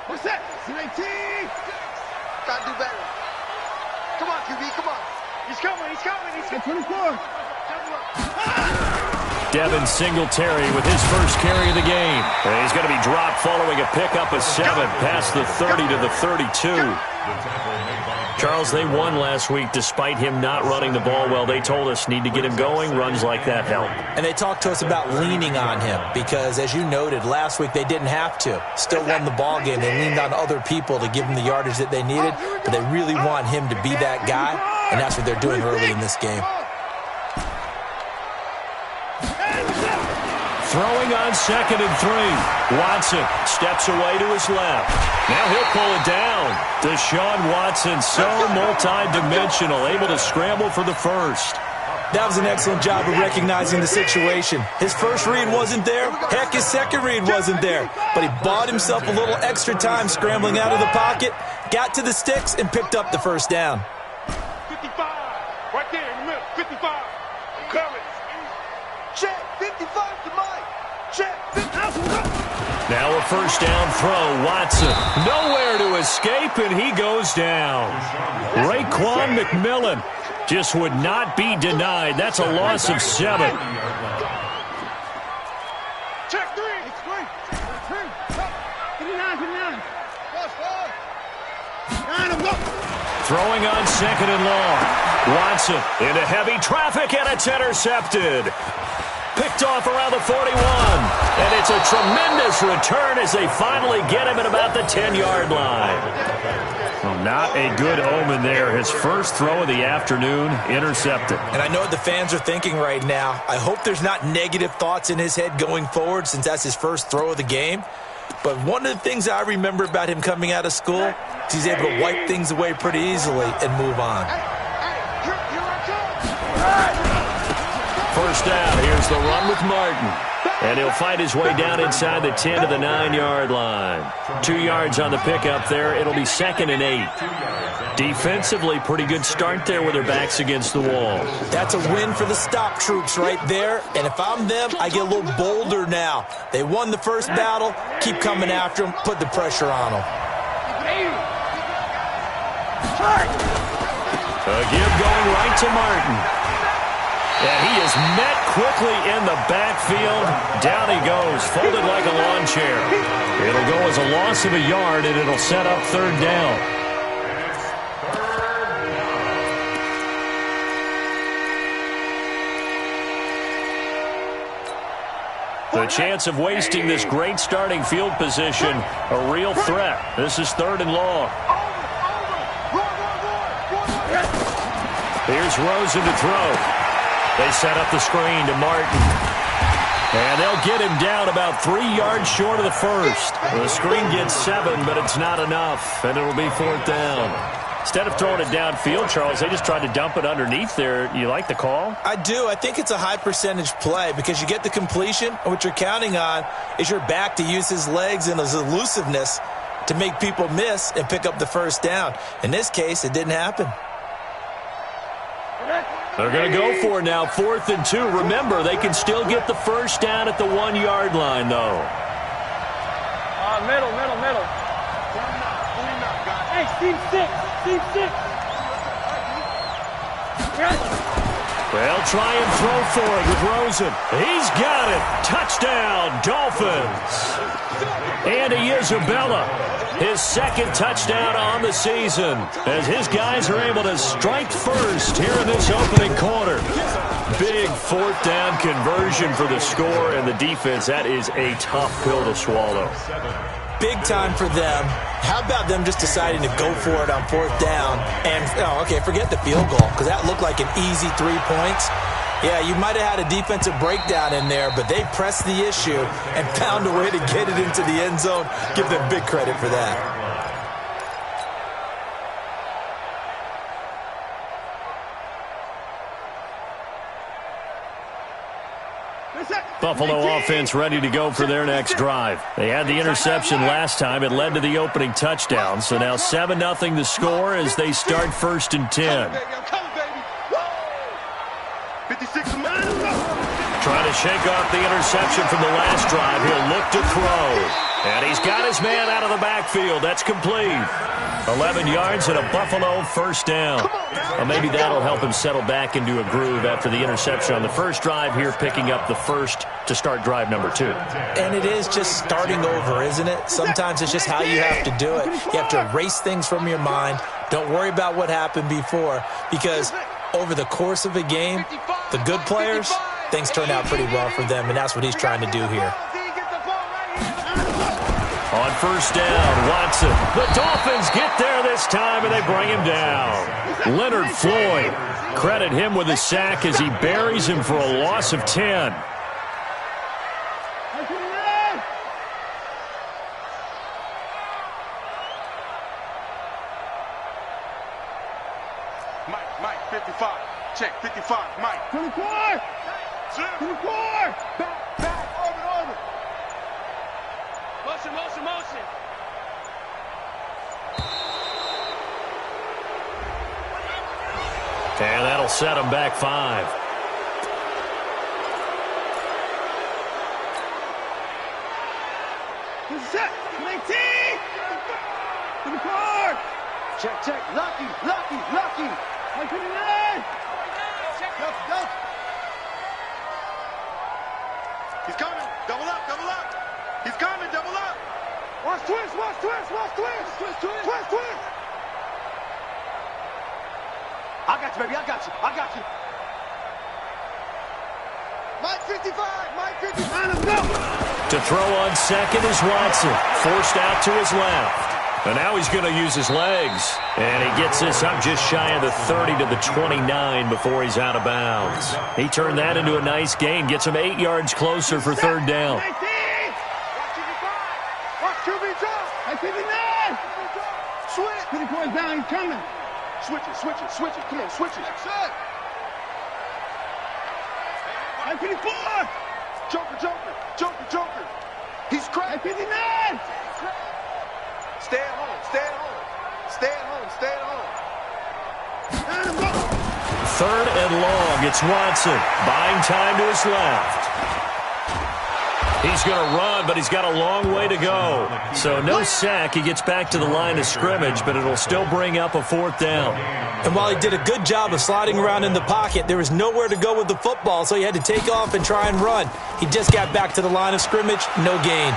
What's that? 18. Gotta do better. Come on, QB, come on. He's coming. 24. Devin Singletary with his first carry of the game. And he's going to be dropped following a pickup of 7 past the 30 to the 32. Charles, they won last week despite him not running the ball well. They told us need to get him going. Runs like that help. And they talked to us about leaning on him because, as you noted, last week they didn't have to. Still won the ball game. They leaned on other people to give them the yardage that they needed, but they really want him to be that guy, and that's what they're doing early in this game. Throwing on 2nd and 3. Watson steps away to his left. Now he'll pull it down. Deshaun Watson, so multi-dimensional, able to scramble for the first. That was an excellent job of recognizing the situation. His first read wasn't there. Heck, his second read wasn't there. But he bought himself a little extra time scrambling out of the pocket, got to the sticks, and picked up the first down. 55. Right there in the middle. 55. Coming. Check. 55 to Mike. Check. 55. Now a first down throw. Watson nowhere to escape, and he goes down. Raekwon McMillan just would not be denied. That's a loss of 7. Check 3. 59. Throwing on 2nd and long. Watson into heavy traffic, and it's intercepted. Picked off around the 41. And it's a tremendous return as they finally get him at about the 10-yard line. Well, not a good omen there. His first throw of the afternoon intercepted. And I know what the fans are thinking right now. I hope there's not negative thoughts in his head going forward since that's his first throw of the game. But one of the things I remember about him coming out of school is he's able to wipe things away pretty easily and move on. First down, here's the run with Martin. And he'll fight his way down inside the 10 to the 9-yard line. 2 yards on the pickup there. It'll be 2nd and 8. Defensively, pretty good start there with their backs against the wall. That's a win for the stop troops right there. And if I'm them, I get a little bolder now. They won the first battle. Keep coming after them. Put the pressure on them. A give going right to Martin. And he is met quickly in the backfield. Down he goes, folded like a lawn chair. It'll go as a loss of a yard, and it'll set up 3rd down. The chance of wasting this great starting field position, a real threat. This is 3rd and long. Here's Rosen to throw. They set up the screen to Martin. And they'll get him down about 3 yards short of the first. The screen gets 7, but it's not enough, and it'll be 4th down. Instead of throwing it downfield, Charles, they just tried to dump it underneath there. You like the call? I do. I think it's a high-percentage play because you get the completion, and what you're counting on is your back to use his legs and his elusiveness to make people miss and pick up the first down. In this case, it didn't happen. They're going to go for it now, 4th and 2. Remember, they can still get the first down at the 1-yard line, though. Middle. Hey, Steve 6. They'll try and throw for it with Rosen. He's got it. Touchdown, Dolphins. Andy Isabella, his 2nd touchdown on the season, as his guys are able to strike first here in this opening quarter. Big 4th down conversion for the score, and the defense, that is a tough pill to swallow. Big time for them. How about them just deciding to go for it on 4th down? And, forget the field goal, because that looked like an easy 3 points. Yeah, you might have had a defensive breakdown in there, but they pressed the issue and found a way to get it into the end zone. Give them big credit for that. Buffalo offense ready to go for their next drive. They had the interception last time. It led to the opening touchdown. So now 7-0 the score as they start 1st and 10. Trying to to shake off the interception from the last drive, he'll look to throw. And he's got his man out of the backfield. That's complete. 11 yards and a Buffalo first down. Well, maybe that'll help him settle back into a groove after the interception on the first drive here, picking up the first to start drive number 2. And it is just starting over, isn't it? Sometimes it's just how you have to do it. You have to erase things from your mind. Don't worry about what happened before, because over the course of a game, the good players, things turn out pretty well for them, and that's what he's trying to do here. On first down, Watson. The Dolphins get there this time, and they bring him down. Leonard Floyd, credit him with a sack as he buries him for a loss of 10. Mike, 55. Check, 55. Mike. 24! 24! Back, orbit. Motion. And that'll set him back 5. Set. 19! To the car! Check. Lucky. 29! Go. He's coming. Double up. He's coming. Double up. Watch twist. I got you, baby. I got you. Mike 55. Let's go. To throw on second is Watson, forced out to his left. And now he's going to use his legs. And he gets this up just shy of the 30 to the 29 before he's out of bounds. He turned that into a nice gain, gets him 8 yards closer for third down. Watch QB drop. I 59. Switch. Put the boys down. He's coming. Switch it. Come on, switch it. That's it. I 54. Joker. He's cracked. I 59. Stay at home. Third and long. It's Watson. Buying time to his left. He's going to run, but he's got a long way to go. So no sack. He gets back to the line of scrimmage, but it'll still bring up a fourth down. And while he did a good job of sliding around in the pocket, there was nowhere to go with the football, so he had to take off and try and run. He just got back to the line of scrimmage. No gain.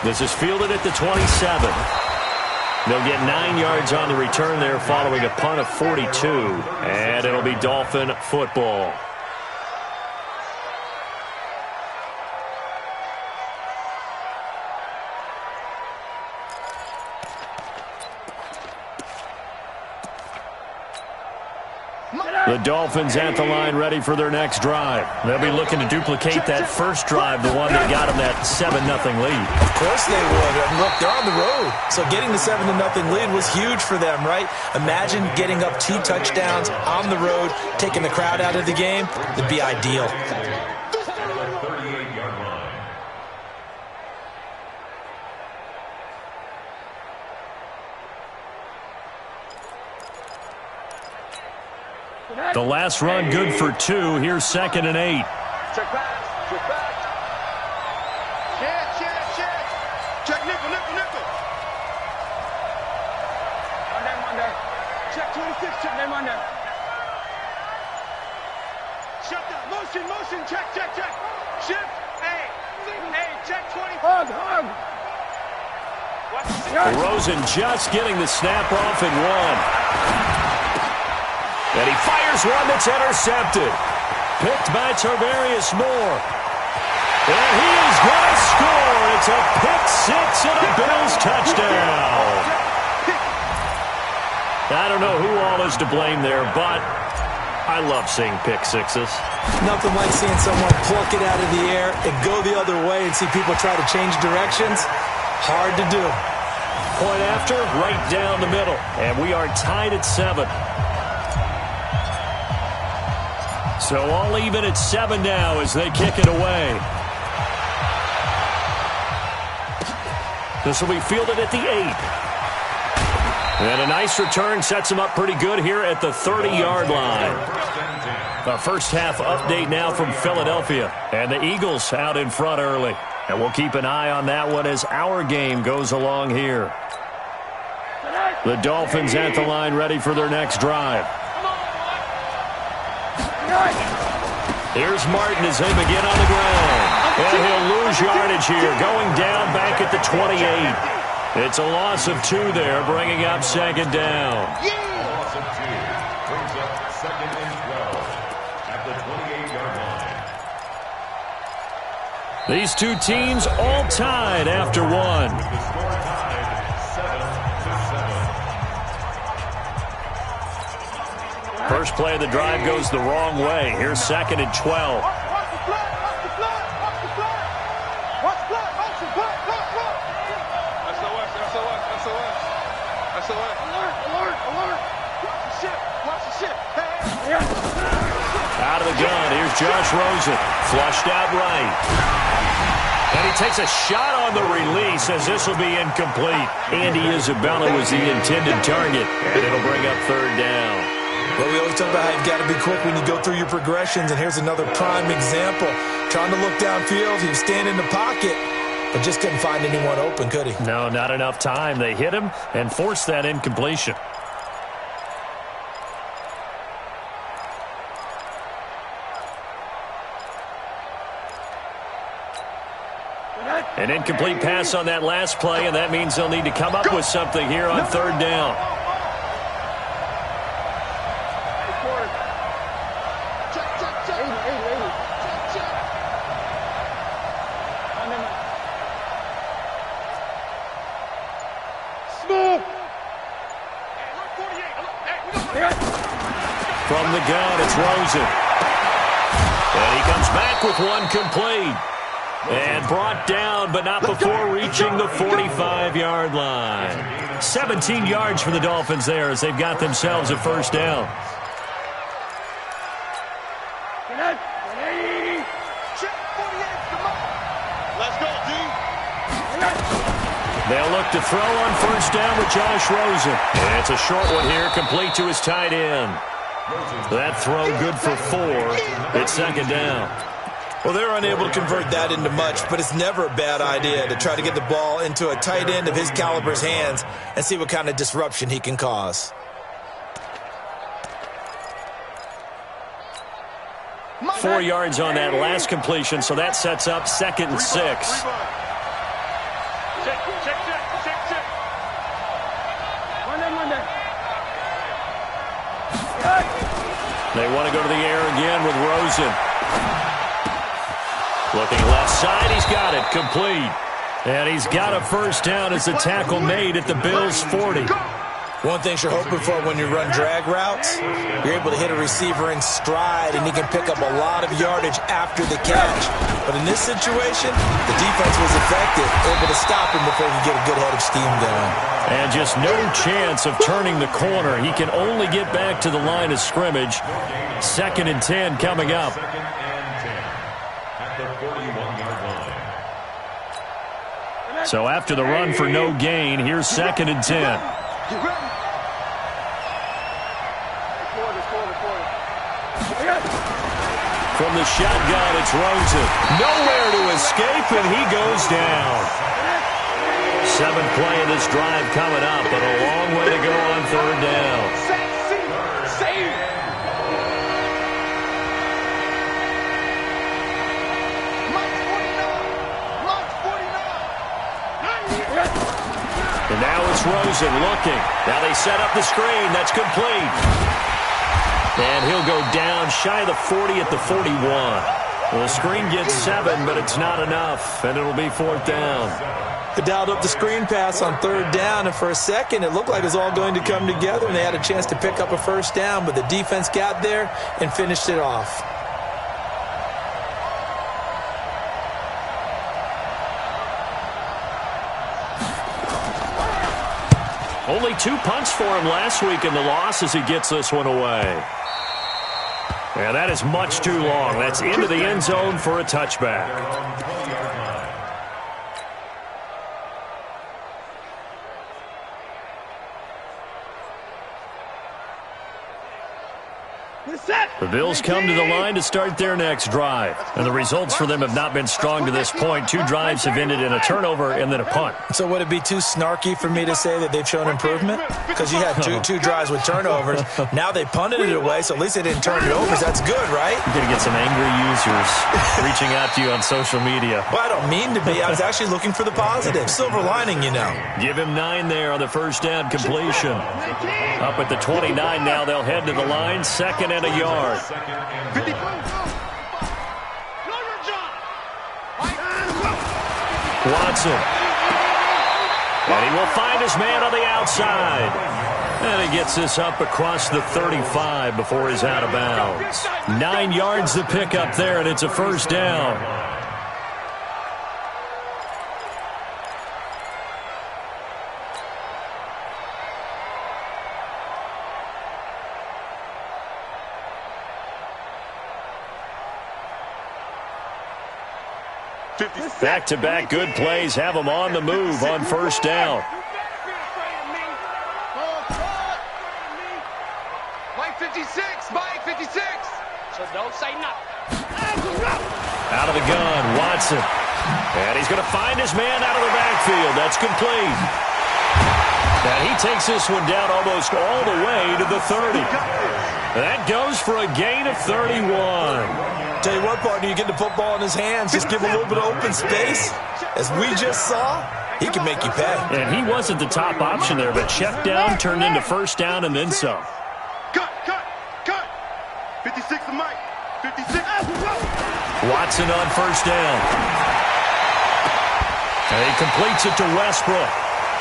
This is fielded at the 27. They'll get 9 yards on the return there following a punt of 42. And it'll be Dolphin football. The Dolphins at the line ready for their next drive. They'll be looking to duplicate that first drive, the one that got them that 7-0 lead. Of course they would. And look, they're on the road. So getting the 7-0 lead was huge for them, right? Imagine getting up 2 touchdowns on the road, taking the crowd out of the game. It'd be ideal. The last run good for 2. Here's 2nd and 8. Check back. Check nickel. Monday. Check 26, check them under. Shut down. Motion. Check. Shift. Hey, check 20. Hug. Rosen just getting the snap off and 1. And he fires one that's intercepted. Picked by Tarvarius Moore. And he is going to score. It's a pick 6 and a Bills touchdown. I don't know who all is to blame there, but I love seeing pick 6s. Nothing like seeing someone pluck it out of the air and go the other way and see people try to change directions. Hard to do. Point after, right down the middle. And we are tied at 7. So all even at 7 now as they kick it away. This will be fielded at the 8. And a nice return sets him up pretty good here at the 30-yard line. A first half update now from Philadelphia. And the Eagles out in front early. And we'll keep an eye on that one as our game goes along here. The Dolphins at the line ready for their next drive. Here's Martin as they begin on the ground. And he'll lose yardage here, going down back at the 28. It's a loss of 2 there, bringing up second down. Loss of 2 brings up 2nd and 12 at the 28-yard line. These two teams all tied after 1. The score tied 7-7. First play of the drive goes the wrong way. Here's 2nd and 12. Out of the gun, here's Josh Rosen. Flushed out right. And he takes a shot on the release as this will be incomplete. Andy Isabella was the intended target, and it'll bring up 3rd down. Well, we always talk about how you've got to be quick when you go through your progressions, and here's another prime example. Trying to look downfield, he was standing in the pocket, but just couldn't find anyone open, could he? No, not enough time. They hit him and forced that incompletion. An incomplete pass on that last play, and that means they'll need to come up with something here on 3rd down. From the gun, it's Rosen. And he comes back with one complete. And brought down, but not before reaching the 45-yard line. 17 yards for the Dolphins there as they've got themselves a first down. Let's go, dude. They'll look to throw on first down with Josh Rosen. And it's a short one here, complete to his tight end. That throw good for 4. It's 2nd down. Well, they're unable to convert that into much, but it's never a bad idea to try to get the ball into a tight end of his caliber's hands and see what kind of disruption he can cause. Four yards on that last completion, so that sets up 2nd and 6. Check. They want to go to the air again with Rosen. Looking left side, he's got it, complete. And he's got a first down as the tackle made at the Bills' 40. One thing you're hoping for when you run drag routes, you're able to hit a receiver in stride, and he can pick up a lot of yardage after the catch. But in this situation, the defense was effective, able to stop him before he could get a good head of steam going. And just no chance of turning the corner. He can only get back to the line of scrimmage. 2nd and 10 coming up. 2nd and 10 at the 41-yard line. So after the run for no gain, here's 2nd and 10. From the shotgun, it's Rosen. Nowhere to escape, and he goes down. 7th play of this drive coming up, but a long way to go on 3rd down. And now it's Rosen looking. Now they set up the screen. That's complete. And he'll go down shy of the 40 at the 41. Well, the screen gets 7, but it's not enough, and it'll be 4th down. They dialed up the screen pass on 3rd down, and for a second it looked like it was all going to come together, and they had a chance to pick up a first down, but the defense got there and finished it off. Only 2 punts for him last week in the loss as he gets this one away. And that is much too long. That's into the end zone for a touchback. The Bills come to the line to start their next drive. And the results for them have not been strong to this point. 2 drives have ended in a turnover and then a punt. So would it be too snarky for me to say that they've shown improvement? Because you had two drives with turnovers. Now they punted it away, so at least they didn't turn it over. So that's good, right? You're going to get some angry users reaching out to you on social media. Well, I don't mean to be. I was actually looking for the positive. Silver lining, you know. Give him 9 there on the first down completion. Up at the 29 now, they'll head to the line. 2nd and a yard. Watson. And he will find his man on the outside. And he gets this up across the 35 before he's out of bounds. 9 yards to pick up there, and it's a first down. Back-to-back good plays have them on the move on first down. Mike 56. So don't say nothing. Out of the gun, Watson. And he's going to find his man out of the backfield. That's complete. And he takes this one down almost all the way to the 30. That goes for a gain of 31. Tell you what, partner, you get the football in his hands, just give him a little bit of open space. As we just saw, he can make you pay. And he wasn't the top option there, but check down turned into first down and then some. Cut. 56 to Mike. 56. Watson on first down. And he completes it to Westbrook.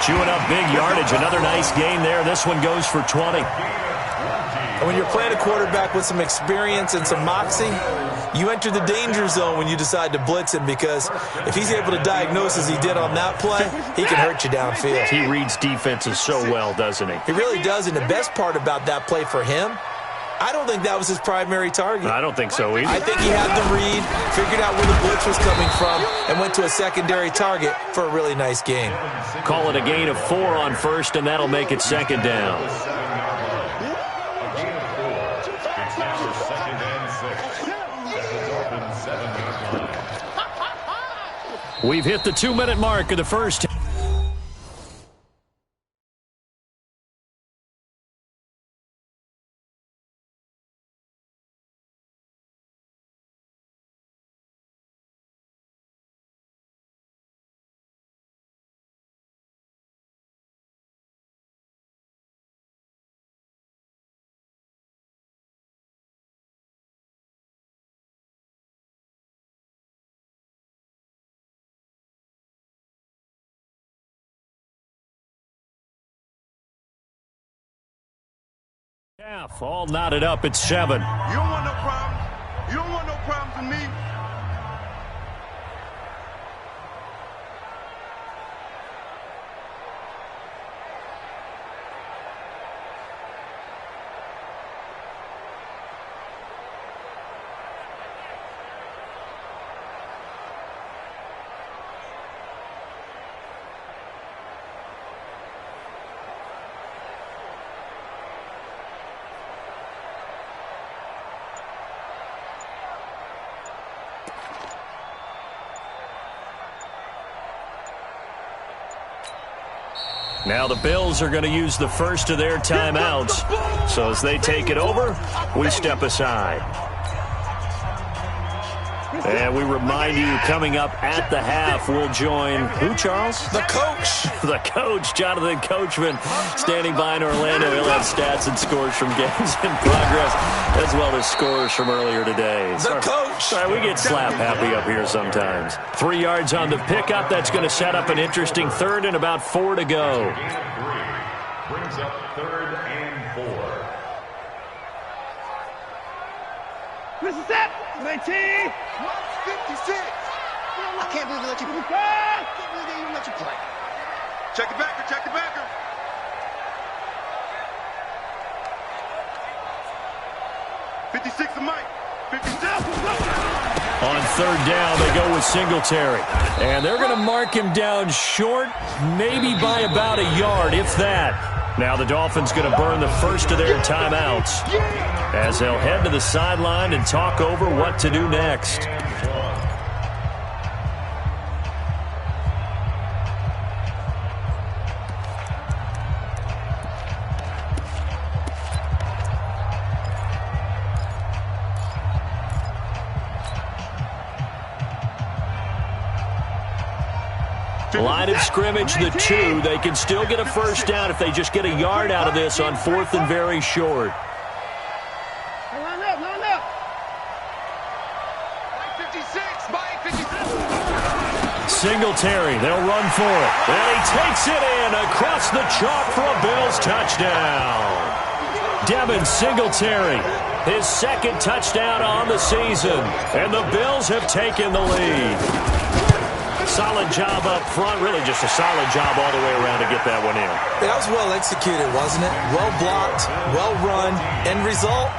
Chewing up big yardage. Another nice gain there. This one goes for 20. And when you're playing a quarterback with some experience and some moxie, you enter the danger zone when you decide to blitz him, because if he's able to diagnose as he did on that play, he can hurt you downfield. He reads defenses so well, doesn't he? He really does, and the best part about that play for him, I don't think that was his primary target. I don't think so either. I think he had the read, figured out where the blitz was coming from, and went to a secondary target for a really nice gain. Call it a gain of 4 on first, and that'll make it second down. We've hit the 2-minute mark of the first. Half all knotted up at 7. You don't want no problems. You don't want no problems with me. Now the Bills are going to use the first of their timeouts. So as they take it over, we step aside. And we remind you, coming up at the half, we'll join who, Charles? The coach. The coach, Jonathan Coachman, standing by in Orlando. He'll have stats and scores from games in progress, as well as scores from earlier today. The coach. Sorry, we get slap happy up here sometimes. 3 yards on the pickup. That's going to set up an interesting third and about 4 to go. Brings up 3rd and 4. This is it. 19. 56. I can't believe they let you play. I can't believe they even let you play. Check the backer. Check the backer. 56 to Mike. 56. On third down, they go with Singletary. And they're going to mark him down short, maybe by about a yard, if that. Now the Dolphins going to burn the first of their timeouts as they'll head to the sideline and talk over what to do next. Line of scrimmage, the 2. They can still get a first down if they just get a yard out of this on 4th and very short. Line up, line up. 56, Mike 56. Singletary, they'll run for it. And he takes it in across the chalk for a Bills touchdown. Devin Singletary, his second touchdown on the season. And the Bills have taken the lead. Solid job up front, really just a solid job all the way around to get that one in. That was well executed, wasn't it? Well blocked, well run. End result,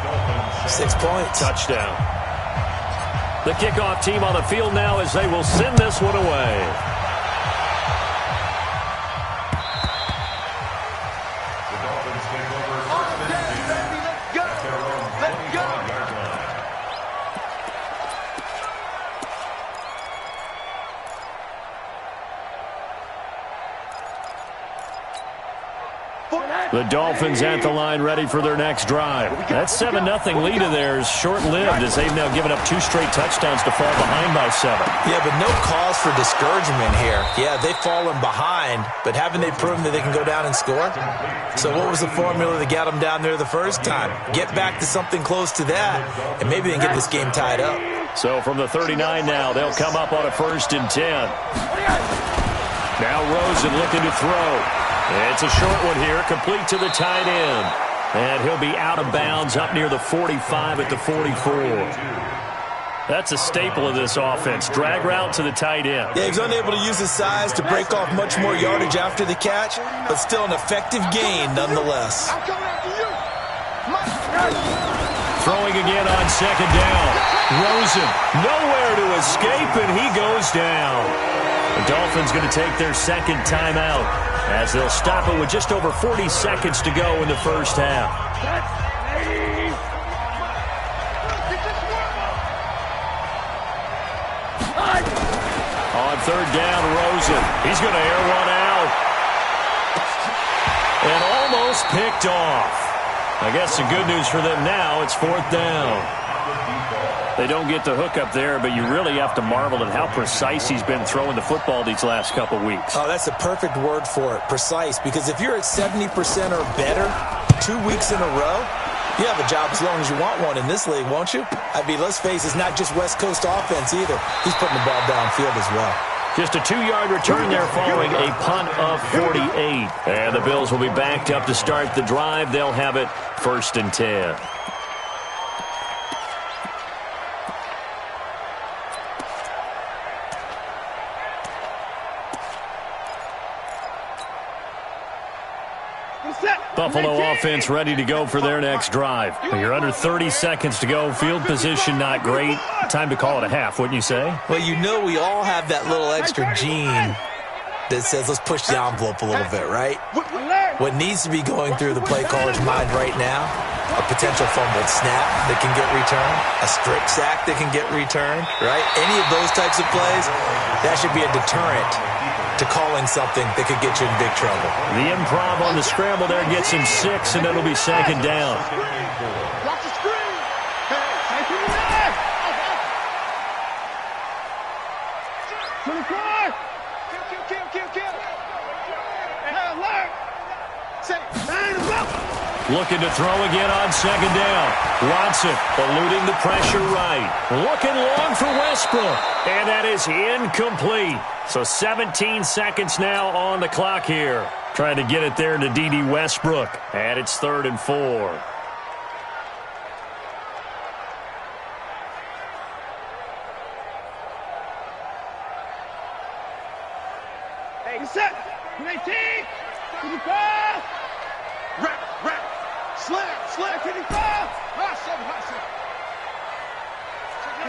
6 points. Touchdown. The kickoff team on the field now as they will send this one away. The Dolphins take over first and 10 Let's go. at their own Let's go. 25-yard line. The Dolphins at the line ready for their next drive. That 7-0 lead of theirs short-lived as they've now given up 2 straight touchdowns to fall behind by 7. Yeah, but no cause for discouragement here. Yeah, they've fallen behind, but haven't they proven that they can go down and score? So what was the formula that got them down there the first time? Get back to something close to that, and maybe they can get this game tied up. So from the 39 now, they'll come up on a 1st and 10. Now Rosen looking to throw. It's a short one here, complete to the tight end. And he'll be out of bounds up near the 45 at the 44. That's a staple of this offense. Drag route to the tight end. Yeah, he's unable to use his size to break off much more yardage after the catch, but still an effective gain nonetheless. I'm coming after you. Throwing again on 2nd down. Rosen nowhere to escape, and he goes down. The Dolphins going to take their second timeout as they'll stop it with just over 40 seconds to go in the first half. On 3rd down, Rosen. He's going to air one out. And almost picked off. I guess the good news for them now, it's 4th down. They don't get the hook up there, but you really have to marvel at how precise he's been throwing the football these last couple weeks. Oh, that's a perfect word for it, precise, because if you're at 70% or better 2 weeks in a row, you have a job as long as you want one in this league, won't you? I mean, let's face it, it's not just West Coast offense either. He's putting the ball downfield as well. Just a 2-yard return there following a punt of 48. And the Bills will be backed up to start the drive. They'll have it 1st and 10. Buffalo offense ready to go for their next drive. You're under 30 seconds to go. Field position not great. Time to call it a half, wouldn't you say? Well, you know we all have that little extra gene that says let's push the envelope a little bit, right? What needs to be going through the play caller's mind right now, a potential fumbled snap that can get returned, a strip sack that can get returned, right? Any of those types of plays, that should be a deterrent to calling something that could get you in big trouble. The improv on the scramble there gets him 6, and it'll be 2nd down. Watch the screen. Hey, to the left. 24. Kill. Hey, alert. Say, line him up. Looking to throw again on 2nd down. Watson eluding the pressure right. Looking long for Westbrook. And that is incomplete. So 17 seconds now on the clock here. Trying to get it there to D.D. Westbrook. And it's 3rd and 4. Hey, set. 19. 25. Rap. Slam. 25. Hot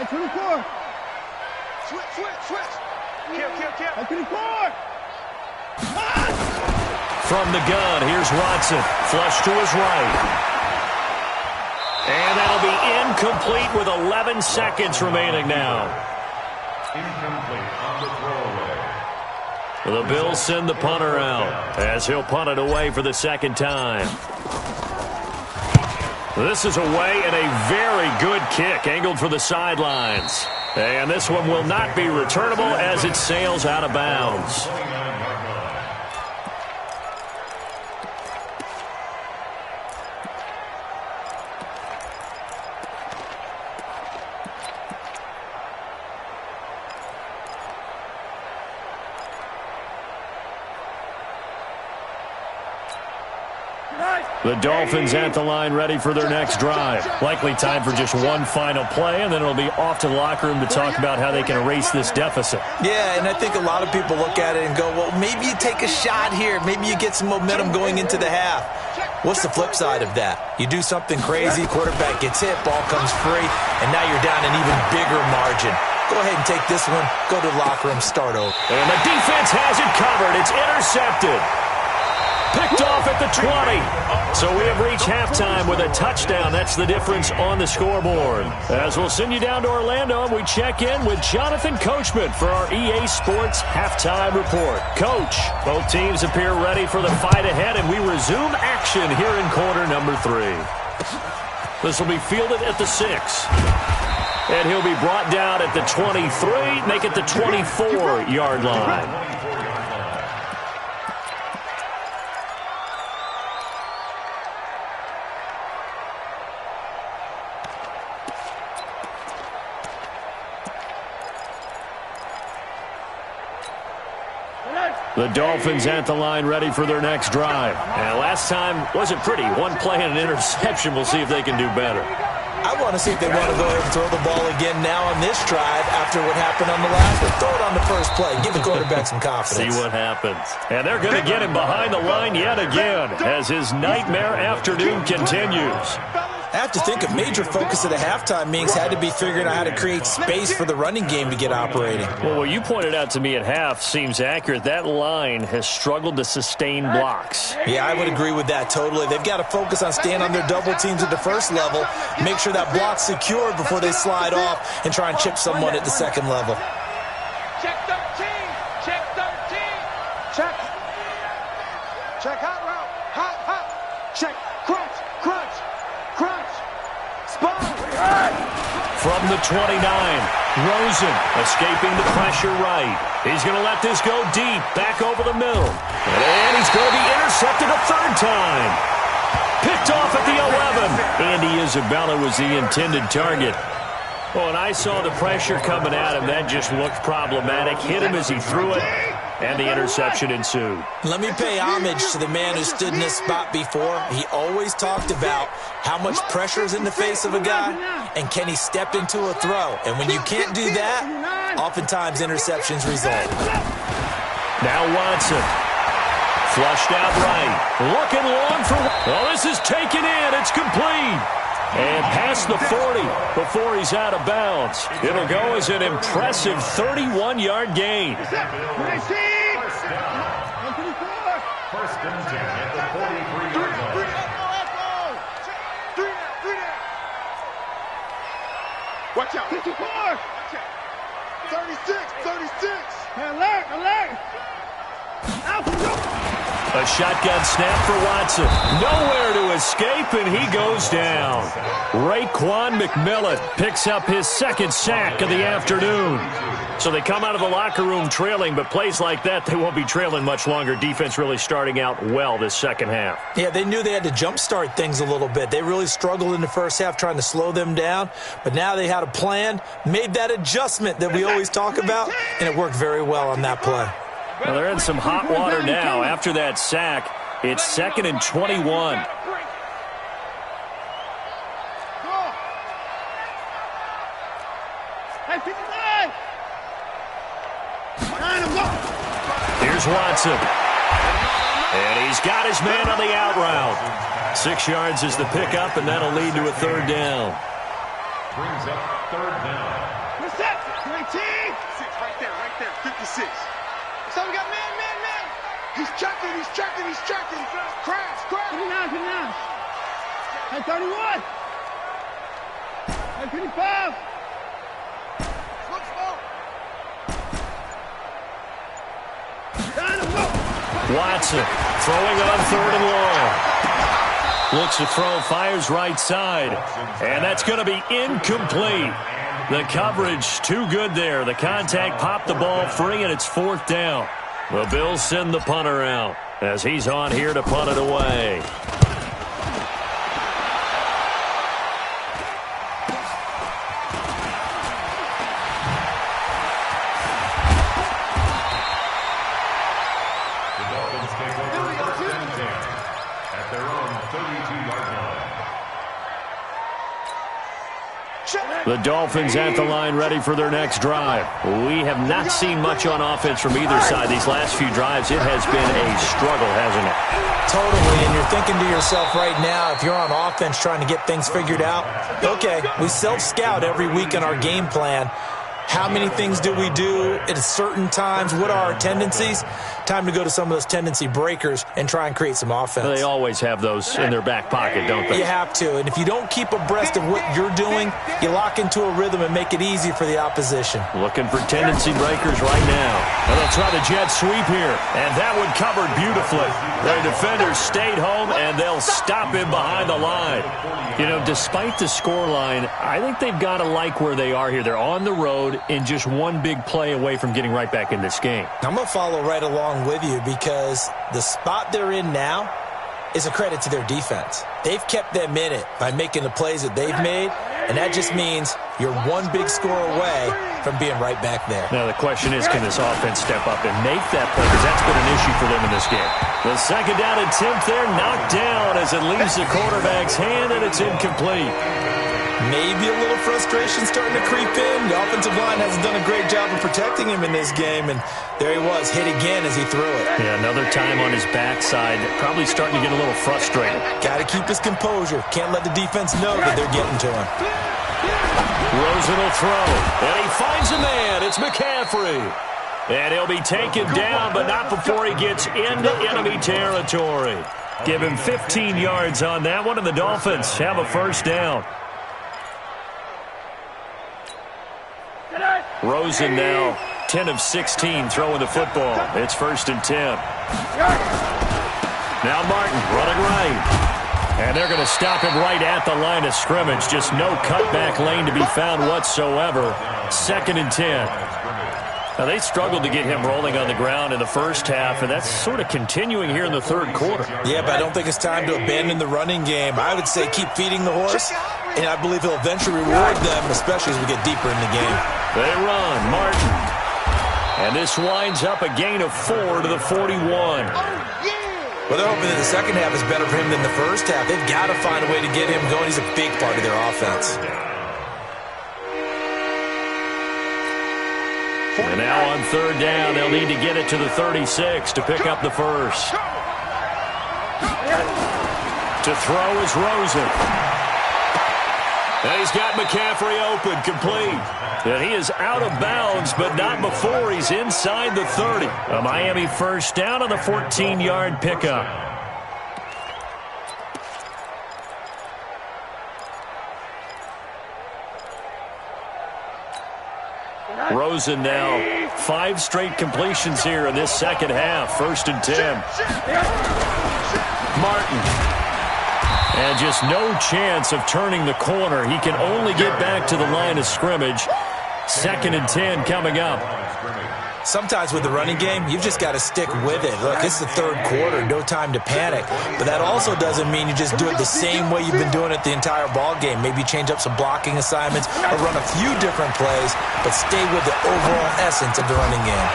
24. Switch. Kill. 24. from the gun. Here's Watson. Flush to his right. And that'll be incomplete with 11 seconds remaining now. Incomplete on the throwaway. The Bills send the punter out as he'll punt it away for the second time. This is away and a very good kick angled for the sidelines. And this one will not be returnable as it sails out of bounds. The Dolphins at the line ready for their next drive. Likely time for just one final play, and then it'll be off to the locker room to talk about how they can erase this deficit. Yeah, and I think a lot of people look at it and go, well, maybe you take a shot here. Maybe you get some momentum going into the half. What's the flip side of that? You do something crazy, quarterback gets hit, ball comes free, and now you're down an even bigger margin. Go ahead and take this one, go to the locker room, start over. And the defense has it covered. It's intercepted. Picked off at the 20. So we have reached halftime with a touchdown. That's the difference on the scoreboard. As we'll send you down to Orlando, and we check in with Jonathan Coachman for our EA Sports Halftime Report. Coach, both teams appear ready for the fight ahead, and we resume action here in quarter number 3. This will be fielded at the 6. And he'll be brought down at the 23, make it the 24-yard line. The Dolphins at the line ready for their next drive. And last time wasn't pretty. One play and an interception. We'll see if they can do better. I want to see if they want to go ahead and throw the ball again now on this drive after what happened on the last one. Throw it on the first play. Give the quarterback some confidence. See what happens. And they're going to get him behind the line yet again as his nightmare afternoon continues. I have to think a major focus of the halftime meetings had to be figuring out how to create space for the running game to get operating. Well, what you pointed out to me at half seems accurate. That line has struggled to sustain blocks. Yeah, I would agree with that totally. They've got to focus on staying on their double teams at the first level, make sure that block's secured before they slide off and try and chip someone at the second level. Check 13. Check 13. Check. Check hot route. Hot, hot. Check. Crunch. Crunch. Crunch. Spot. From the 29, Rosen escaping the pressure right. He's going to let this go deep, back over the middle. And he's going to be intercepted a third time. Picked off at the 11. Andy Isabella was the intended target. Oh, and I saw the pressure coming at him. That just looked problematic. Hit him as he threw it, and the interception ensued. Let me pay homage to the man who stood in this spot before. He always talked about how much pressure is in the face of a guy, and can he step into a throw. And when you can't do that, oftentimes interceptions result. Now Watson. Flushed out right. Looking long for... Well, this is taken in. It's complete. And past the 40 before he's out of bounds. It'll go as an impressive 31-yard gain. First and 10 at the 43-yard line. Watch out. 54. 36. Alert. A shotgun snap for Watson. Nowhere to escape, and he goes down. Raekwon McMillan picks up his second sack of the afternoon. So they come out of the locker room trailing, but plays like that, they won't be trailing much longer. Defense really starting out well this second half. Yeah, they knew they had to jumpstart things a little bit. They really struggled in the first half trying to slow them down, but now they had a plan, made that adjustment that we always talk about, and it worked very well on that play. Well, they're in some hot water now. After that sack, it's 2nd and 21. Here's Watson. And he's got his man on the out route. 6 yards is the pickup, and that'll lead to a third down. Brings up third down. Reception. 19. Right there. 56. So we got man. He's He's checking. Crash. Get him now. Hey, 31. Hey, 55. Watson throwing on 3rd and long. Looks to throw, fires right side. And that's going to be incomplete. The coverage too good there. The contact popped the ball free, and it's 4th down. The Bills send the punter out as he's on here to punt it away. The Dolphins at the line ready for their next drive. We have not seen much on offense from either side these last few drives. It has been a struggle, hasn't it? Totally, and you're thinking to yourself right now, if you're on offense trying to get things figured out, okay, we self-scout every week in our game plan. How many things do we do at certain times? What are our tendencies? Time to go to some of those tendency breakers and try and create some offense. They always have those in their back pocket, don't they? You have to, and if you don't keep abreast of what you're doing, you lock into a rhythm and make it easy for the opposition. Looking for tendency breakers right now. And they'll try the jet sweep here, and that one covered beautifully. Their defenders stayed home, and they'll stop him behind the line. You know, despite the scoreline, I think they've got to like where they are here. They're on the road and just one big play away from getting right back in this game. I'm going to follow right along with you because the spot they're in now is a credit to their defense. They've kept them in it by making the plays that they've made, and that just means you're one big score away from being right back there. Now the question is, can this offense step up and make that play? Because that's been an issue for them in this game. The 2nd down attempt there knocked down as it leaves the quarterback's hand, and it's incomplete. Maybe a little frustration starting to creep in. The offensive line hasn't done a great job of protecting him in this game, and there he was, hit again as he threw it. Yeah, another time on his backside, probably starting to get a little frustrated. Got to keep his composure. Can't let the defense know that they're getting to him. Rosen will throw, and he finds a man. It's McCaffrey. And he'll be taken down, but not before he gets into enemy territory. Give him 15 yards on that one, and the Dolphins have a 1st down. Rosen now 10 of 16 throwing the football. It's 1st and 10. Now Martin running right. And they're going to stop him right at the line of scrimmage. Just no cutback lane to be found whatsoever. 2nd and 10. Now they struggled to get him rolling on the ground in the first half, and that's sort of continuing here in the 3rd quarter. Yeah, but I don't think it's time to abandon the running game. I would say keep feeding the horse, and I believe he'll eventually reward them, especially as we get deeper in the game. They run, Martin. And this winds up a gain of 4 to the 41. Well, they're hoping that the second half is better for him than the first half. They've got to find a way to get him going. He's a big part of their offense. And now on 3rd down, they'll need to get it to the 36 to pick up the first. To throw is Rosen. And he's got McCaffrey open, complete. And he is out of bounds, but not before he's inside the 30. A Miami 1st down on the 14-yard pickup. Rosen now 5 straight completions here in this 2nd half. 1st and 10. Martin. And just no chance of turning the corner. He can only get back to the line of scrimmage. 2nd and 10 coming up. Sometimes with the running game, you've just got to stick with it. Look, it's the 3rd quarter, no time to panic. But that also doesn't mean you just do it the same way you've been doing it the entire ball game. Maybe change up some blocking assignments or run a few different plays, but stay with the overall essence of the running game.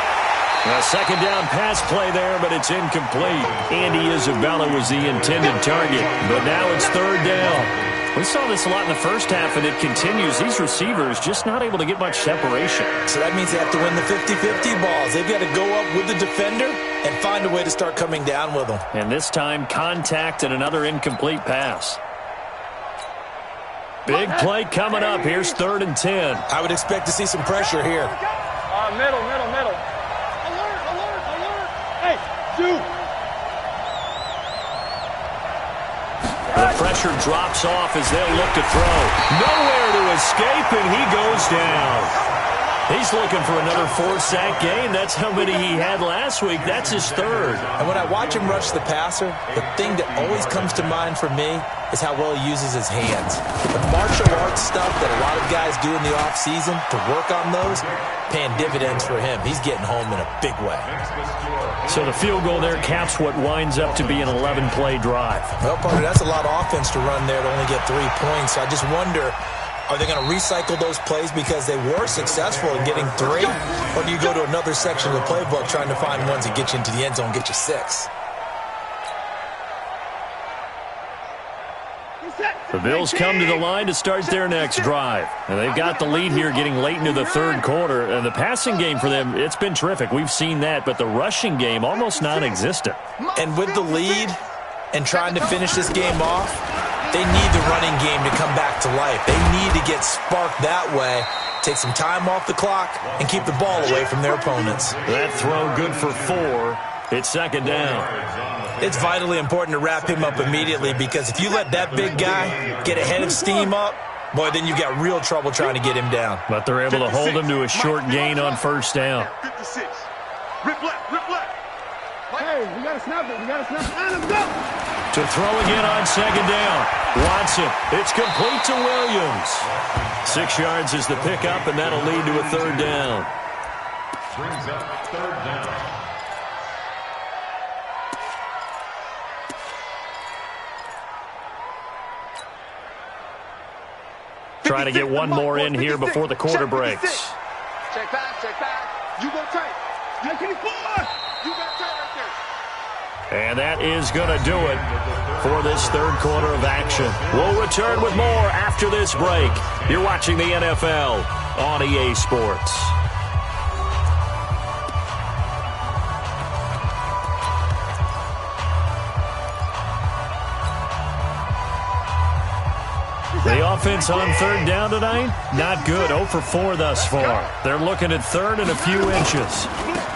A 2nd down pass play there, but it's incomplete. Andy Isabella was the intended target, but now it's 3rd down. We saw this a lot in the first half, and it continues. These receivers just not able to get much separation. So that means they have to win the 50-50 balls. They've got to go up with the defender and find a way to start coming down with them. And this time, contact and another incomplete pass. Big play coming up. Here's 3rd and 10. I would expect to see some pressure here. Middle. Alert. Hey, Duke. pressure drops off as they'll look to throw. Nowhere to escape, and he goes down. He's looking for another 4-sack game. That's how many he had last week. That's his third. And when I watch him rush the passer, the thing that always comes to mind for me is how well he uses his hands. The martial arts stuff that a lot of guys do in the offseason to work on those, paying dividends for him. He's getting home in a big way. So the field goal there caps what winds up to be an 11-play drive. Well, partner, that's a lot of offense to run there to only get 3 points. So I just wonder, are they going to recycle those plays because they were successful in getting 3? Or do you go to another section of the playbook trying to find ones that get you into the end zone and get you 6? The Bills come to the line to start their next drive. And they've got the lead here getting late into the third quarter. And the passing game for them, it's been terrific. We've seen that. But the rushing game, almost non-existent. And with the lead and trying to finish this game off, they need the running game to come back to life. They need to get sparked that way, take some time off the clock, and keep the ball away from their opponents. That throw good for 4. It's second down. It's vitally important to wrap him up immediately because if you let that big guy get ahead of steam up, boy, then you've got real trouble trying to get him down. But they're able to hold him to a short gain on first down. 56. Rip left, rip left. Hey, we got to snap it. We got to snap it. Let's go. To throw again on second down. Watson. It's complete to Williams. 6 yards is the pickup, and that'll lead to a third down. Brings up third down. Trying to get one more in here before the quarter breaks. Check back, check back. You go tight. You can forward. You got tight right there. And that is going to do it for this third quarter of action. We'll return with more after this break. You're watching the NFL on EA Sports. The offense on third down tonight, not good. 0 for 4 thus far. They're looking at third and a few inches.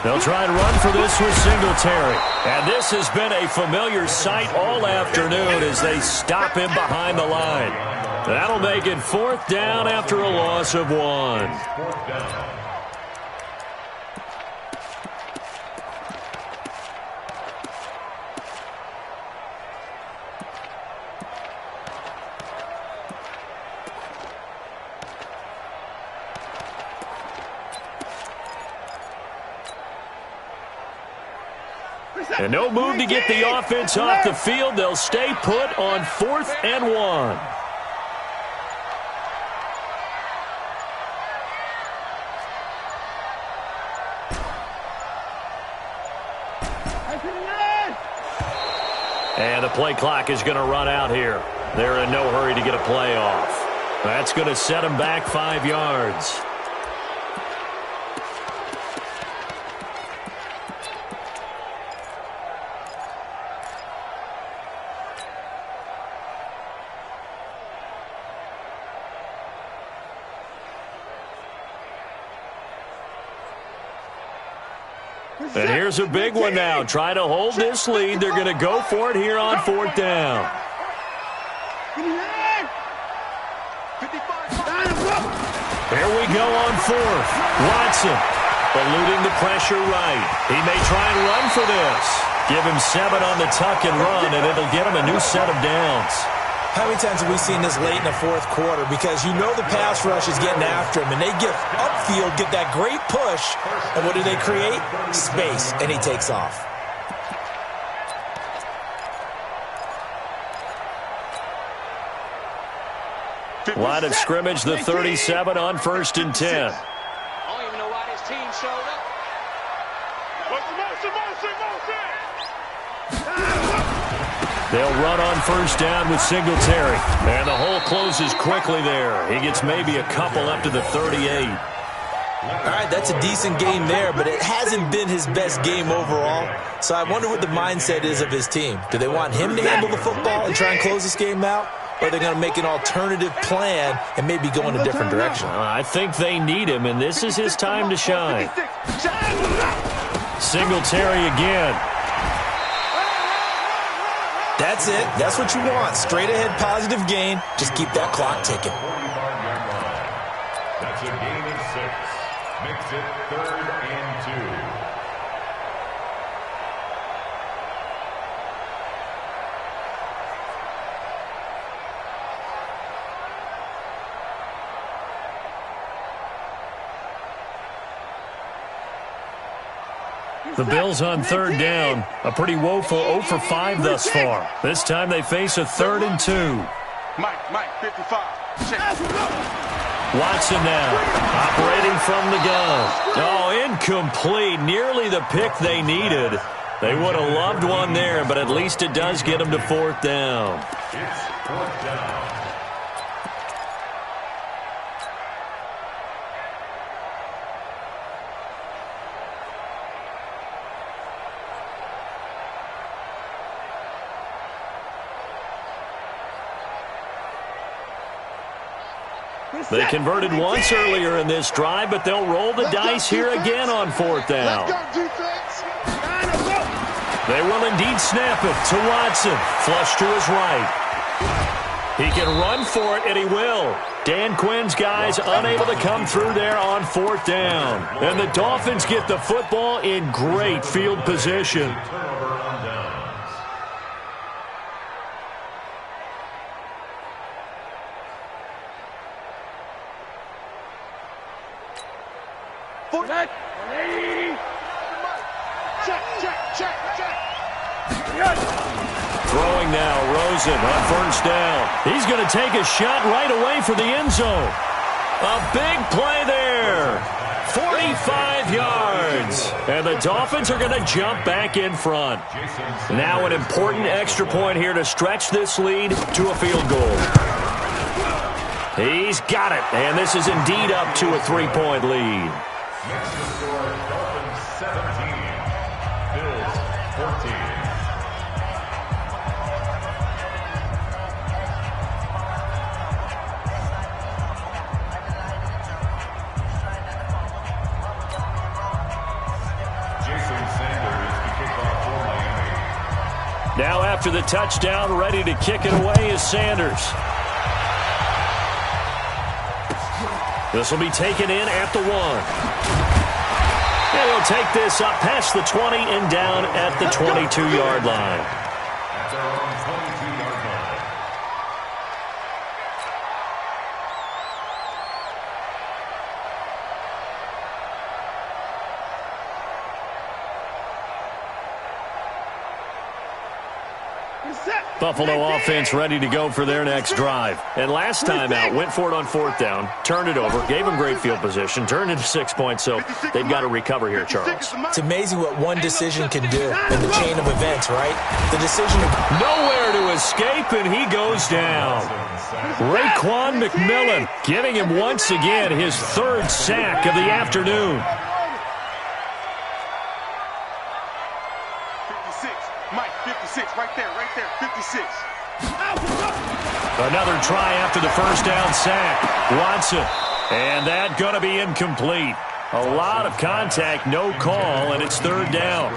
They'll try to run for this with Singletary. And this has been a familiar sight all afternoon as they stop him behind the line. That'll make it 4th down after a loss of 1. 4th down. And no move to get the offense off the field. They'll stay put on 4th and 1. And the play clock is going to run out here. They're in no hurry to get a play off. That's going to set them back 5 yards. And here's a big one now. Trying to hold this lead. They're going to go for it here on 4th down. Here we go on 4th. Watson eluding the pressure right. He may try and run for this. Give him 7 on the tuck and run, and it'll get him a new set of downs. How many times have we seen this late in the fourth quarter? Because you know the pass rush is getting after him, and they get upfield, get that great push, and what do they create? Space, and he takes off. Line of scrimmage, the 37 on 1st and 10. I don't even know why this team showed up. They'll run on 1st down with Singletary. And the hole closes quickly there. He gets maybe a couple up to the 38. All right, that's a decent game there, but it hasn't been his best game overall. So I wonder what the mindset is of his team. Do they want him to handle the football and try and close this game out? Or are they going to make an alternative plan and maybe go in a different direction? I think they need him, and this is his time to shine. Singletary again. That's it. That's what you want. Straight ahead positive gain. Just keep that clock ticking. That's a gain of 6. Makes it 3rd and 2. The Bills on 3rd down. A pretty woeful 0 for 5 thus far. This time they face a 3rd and 2. Mike, 55. Watson now, operating from the gun. Oh, incomplete. Nearly the pick they needed. They would have loved one there, but at least it does get them to 4th down. It's 4th down. They converted once earlier in this drive, but they'll roll the dice here again on 4th down. They will indeed snap it to Watson. Flush to his right. He can run for it, and he will. Dan Quinn's guys unable to come through there on 4th down. And the Dolphins get the football in great field position. Throwing now, Rosen on 1st down. He's going to take a shot right away for the end zone. A big play there. 45 yards. And the Dolphins are going to jump back in front. Now an important extra point here to stretch this lead to a field goal. He's got it. And this is indeed up to a 3-point lead. Next to score, Dolphins 17, Bills 14. Jason Sanders to kick off for Miami. Now after the touchdown, ready to kick it away is Sanders. This will be taken in at the 1. And he'll take this up past the 20 and down at the 22-yard line. At their own 22-yard line. Buffalo offense ready to go for their next drive. And last time out, went for it on 4th down, turned it over, gave them great field position, turned into 6 points, so they've got to recover here, Charles. It's amazing what one decision can do in the chain of events, right? The decision of nowhere to escape, and he goes down. Raekwon McMillan giving him once again his 3rd sack of the afternoon. 56. Mike, 56. Right there. 56. Another try after the 1st down sack. Watson. And that going to be incomplete. A lot of contact, no call, and it's 3rd down.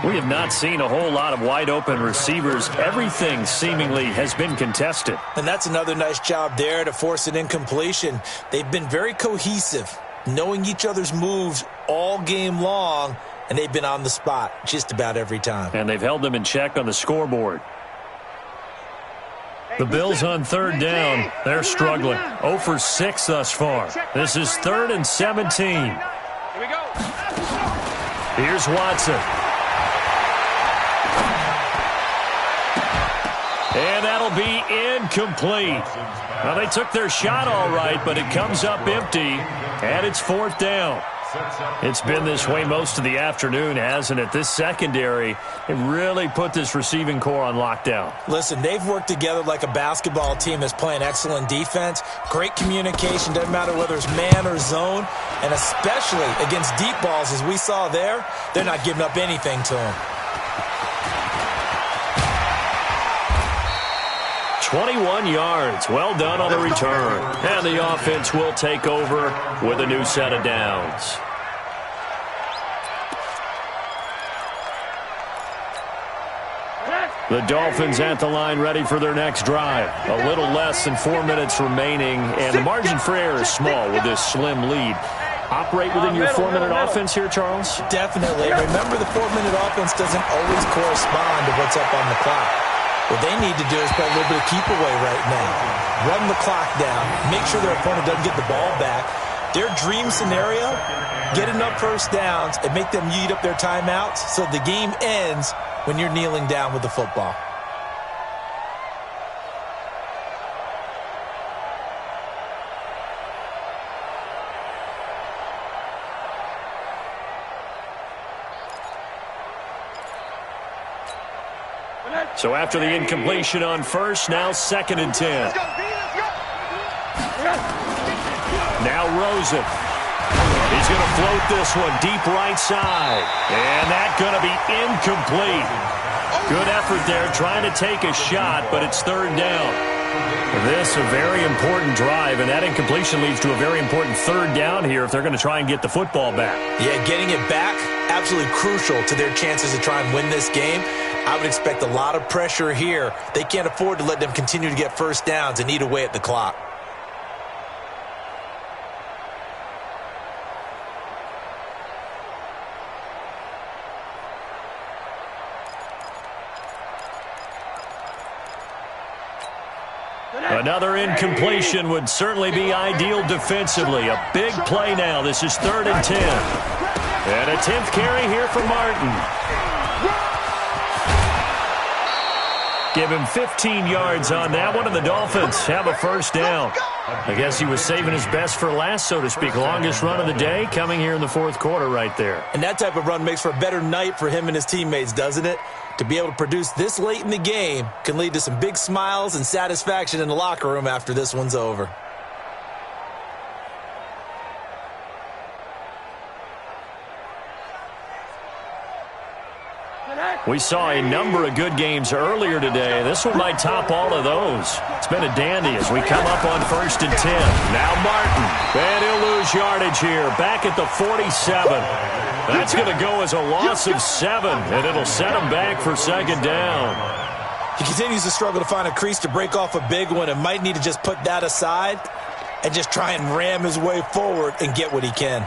We have not seen a whole lot of wide-open receivers. Everything seemingly has been contested. And that's another nice job there to force an incompletion. They've been very cohesive, knowing each other's moves all game long, and they've been on the spot just about every time. And they've held them in check on the scoreboard. The Bills on 3rd down. They're struggling. 0 for 6 thus far. This is 3rd and 17. Here we go. Here's Watson. And that'll be incomplete. Now, they took their shot all right, but it comes up empty, and it's 4th down. It's been this way most of the afternoon, hasn't it? This secondary, it really put this receiving core on lockdown. Listen, they've worked together like a basketball team that's playing excellent defense. Great communication, doesn't matter whether it's man or zone, and especially against deep balls, as we saw there, they're not giving up anything to them. 21 yards. Well done on the return. And the offense will take over with a new set of downs. The Dolphins at the line ready for their next drive. A little less than 4 minutes remaining, and the margin for error is small with this slim lead. Operate within your 4-minute offense here, Charles? Definitely. Remember, the 4-minute offense doesn't always correspond to what's up on the clock. What they need to do is play a little bit of keep away right now. Run the clock down. Make sure their opponent doesn't get the ball back. Their dream scenario, get enough first downs and make them eat up their timeouts so the game ends when you're kneeling down with the football. So after the incompletion on first, now 2nd and 10. Now Rosen. He's going to float this one deep right side. And that's going to be incomplete. Good effort there trying to take a shot, but it's 3rd down. This a very important drive, and that incompletion leads to a very important 3rd down here if they're going to try and get the football back. Yeah, getting it back, absolutely crucial to their chances to try and win this game. I would expect a lot of pressure here. They can't afford to let them continue to get first downs and eat away at the clock. Another incompletion would certainly be ideal defensively. A big play now. This is 3rd and 10. And a 10th carry here for Martin. Give him 15 yards on that one, and the Dolphins have a first down. I guess he was saving his best for last, so to speak. Longest run of the day coming here in the 4th quarter right there. And that type of run makes for a better night for him and his teammates, doesn't it? To be able to produce this late in the game can lead to some big smiles and satisfaction in the locker room after this one's over. We saw a number of good games earlier today. This one might top all of those. It's been a dandy as we come up on 1st and 10. Now Martin. And he'll lose yardage here. Back at the 47. That's going to go as a loss of 7, and it'll set him back for 2nd down. He continues to struggle to find a crease to break off a big one and might need to just put that aside and just try and ram his way forward and get what he can.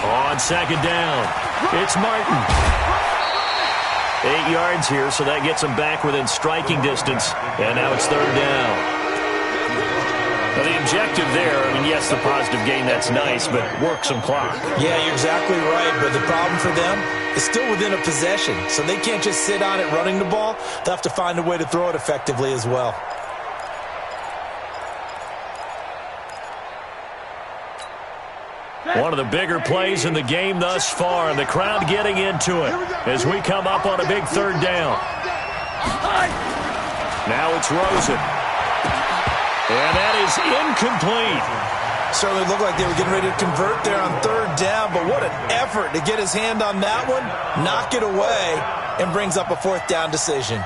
On 2nd down, it's Martin. 8 yards here, so that gets him back within striking distance. And now it's 3rd down. Now the objective there, I mean, yes, the positive gain, that's nice, but work some clock. Yeah, you're exactly right, but the problem for them is still within a possession. So they can't just sit on it running the ball. They'll have to find a way to throw it effectively as well. One of the bigger plays in the game thus far. The crowd getting into it as we come up on a big 3rd down. Now it's Rosen. And that is incomplete. Certainly looked like they were getting ready to convert there on 3rd down, but what an effort to get his hand on that one, knock it away, and brings up a 4th down decision.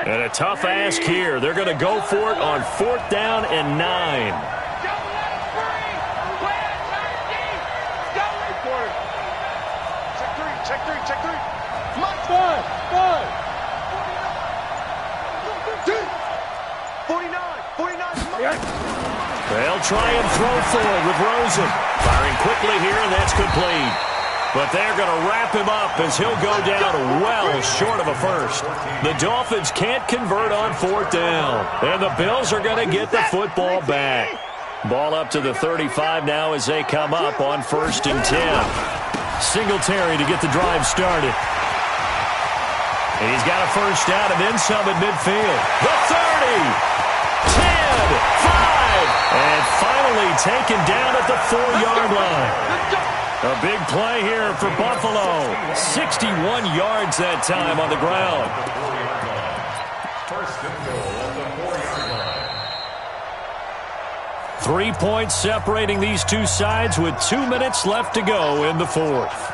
And a tough ask here. They're going to go for it on 4th down and 9. Check three. Come on. 49. They'll try and throw forward with Rosen. Firing quickly here, and that's complete. But they're going to wrap him up as he'll go down well short of a first. The Dolphins can't convert on 4th down. And the Bills are going to get the football back. Ball up to the 35 now as they come up on 1st and 10. Singletary to get the drive started. And he's got a first down and then some at midfield. The 30. 10, 5, and finally taken down at the 4-yard line. A big play here for Buffalo. 61 yards that time on the ground. First and goal at the 4-yard line. 3 points separating these two sides with 2 minutes left to go in the fourth.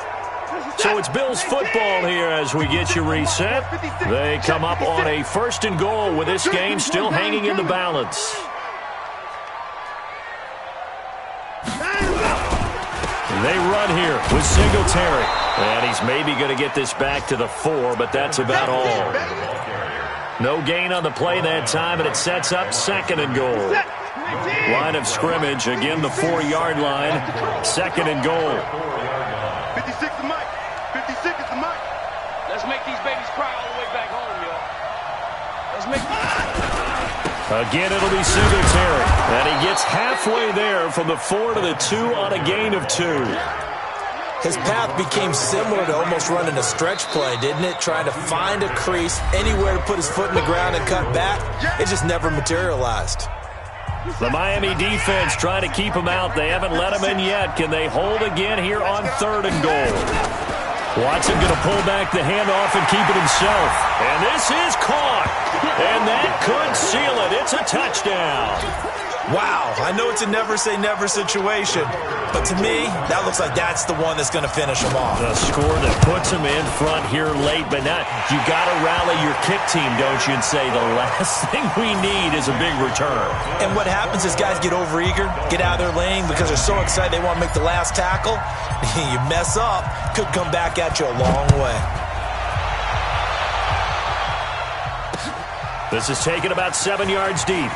So it's Bills football here as we get you reset. They come up on a first and goal with this game still hanging in the balance. They run here with Singletary. And he's maybe going to get this back to the 4, but that's about all. No gain on the play that time, and it sets up second and goal. Line of scrimmage, again the 4-yard line. Second and goal. 56 is Mike. 56 is the Mike. Let's make these babies cry all the way back home, y'all. Let's make Again, it'll be Singletary. And he gets halfway there from the 4 to the 2 on a gain of 2. His path became similar to almost running a stretch play, didn't it? Trying to find a crease, anywhere to put his foot in the ground and cut back. It just never materialized. The Miami defense trying to keep him out. They haven't let him in yet. Can they hold again here on third and goal? Watson going to pull back the handoff and keep it himself. And this is caught. And that could seal it. It's a touchdown. Wow, I know it's a never-say-never situation, but to me, that looks like that's the one that's going to finish him off. The score that puts him in front here late, but now you got to rally your kick team, don't you, and say the last thing we need is a big return. And what happens is guys get overeager, get out of their lane because they're so excited they want to make the last tackle. You mess up, could come back at you a long way. This is taken about 7 yards deep.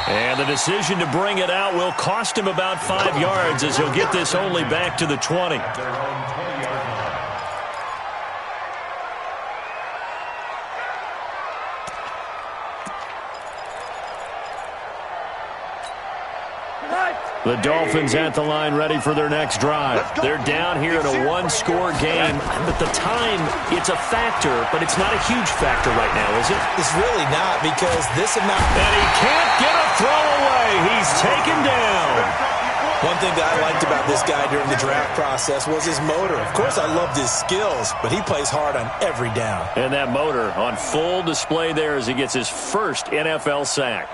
And the decision to bring it out will cost him about 5 yards as he'll get this only back to the 20. Their own 20-yard line. The Dolphins at the line ready for their next drive. They're down here in a one-score game. At the time, it's a factor, but it's not a huge factor right now, is it? It's really not because this amount... And he can't get a throw away. He's taken down. One thing that I liked about this guy during the draft process was his motor. Of course, I loved his skills, but he plays hard on every down. And that motor on full display there as he gets his first NFL sack.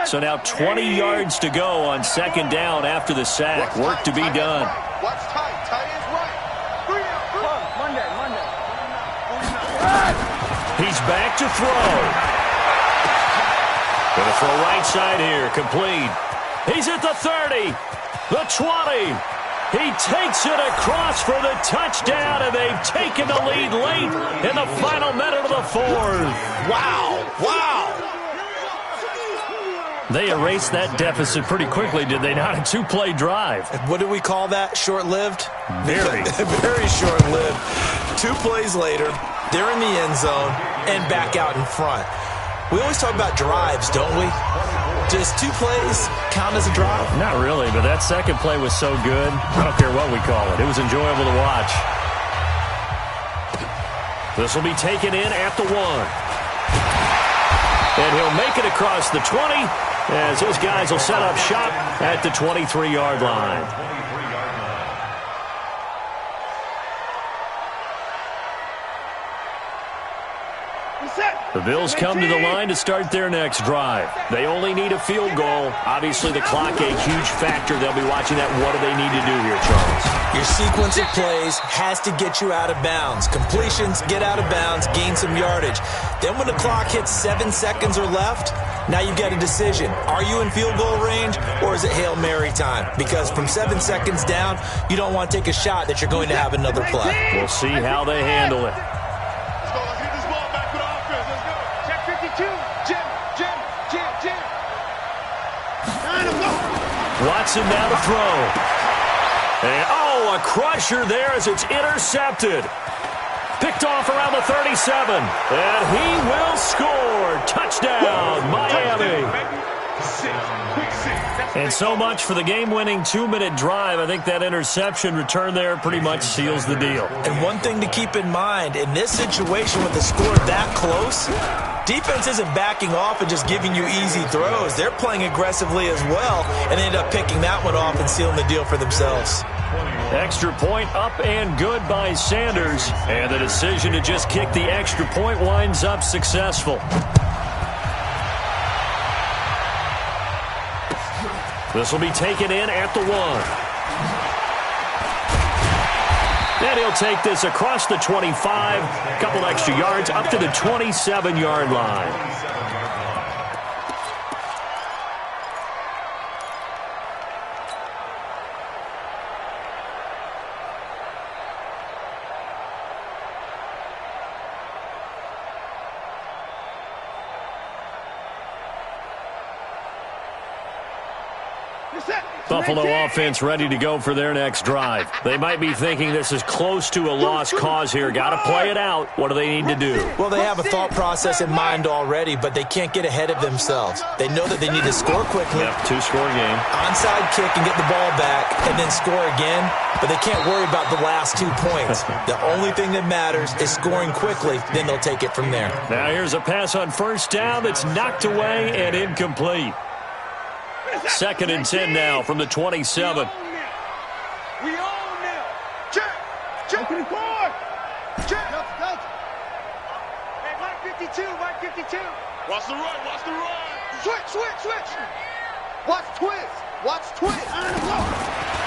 So now 20 yards to go on second down after the sack. Work to be done. Watch tight. Tight is right. Monday. He's back to throw. Gonna throw right side here. Complete. He's at the 30. The 20. He takes it across for the touchdown, and they've taken the lead late in the final minute of the fourth. Wow. They erased that deficit pretty quickly, did they not? A two-play drive. What do we call that? Short-lived? Very. Very short-lived. 2 plays later, they're in the end zone and back out in front. We always talk about drives, don't we? Does 2 plays count as a drive? Not really, but that second play was so good. I don't care what we call it. It was enjoyable to watch. This will be taken in at the 1. And he'll make it across the 20 as his guys will set up shop at the 23-yard line. The Bills come to the line to start their next drive. They only need a field goal. Obviously, the clock a huge factor. They'll be watching that. What do they need to do here, Charles? Your sequence of plays has to get you out of bounds. Completions, get out of bounds, gain some yardage. Then when the clock hits 7 seconds or left, now you get a decision. Are you in field goal range or is it Hail Mary time? Because from 7 seconds down, you don't want to take a shot that you're going to have another play. We'll see how they handle it. Let's go. Let's get this ball back with offense. Let's go. check 52. Jim. Watson now to throw. And, a crusher there as it's intercepted. Picked off around the 37. And he will score. Touchdown, Miami. Quick 6. And so much for the game-winning 2-minute drive. I think that interception return there pretty much seals the deal. And one thing to keep in mind, in this situation with the score that close, defense isn't backing off and just giving you easy throws. They're playing aggressively as well, and they end up picking that one off and sealing the deal for themselves. Extra point up and good by Sanders. And the decision to just kick the extra point winds up successful. This will be taken in at the 1. And he'll take this across the 25. A couple extra yards up to the 27-yard line. Buffalo offense ready to go for their next drive. They might be thinking this is close to a lost cause here. Got to play it out. What do they need to do? Well, they have a thought process in mind already, but they can't get ahead of themselves. They know that they need to score quickly. Yep, 2-score game. Onside kick and get the ball back and then score again, but they can't worry about the last 2 points. The only thing that matters is scoring quickly, then they'll take it from there. Now here's a pass on first down that's knocked away and incomplete. 2nd and 10 now from the 27. We own now. Check. Check. Check. Hey, Mike 52. Mike 52. Watch the run. Watch the run. Switch. Watch twist.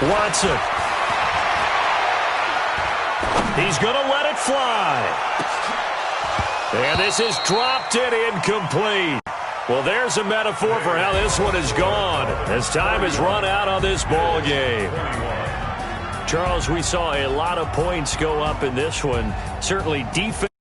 Watson. He's going to let it fly. And this is dropped and incomplete. Well, there's a metaphor for how this one has gone as time has run out on this ball game. Charles, we saw a lot of points go up in this one. Certainly defense.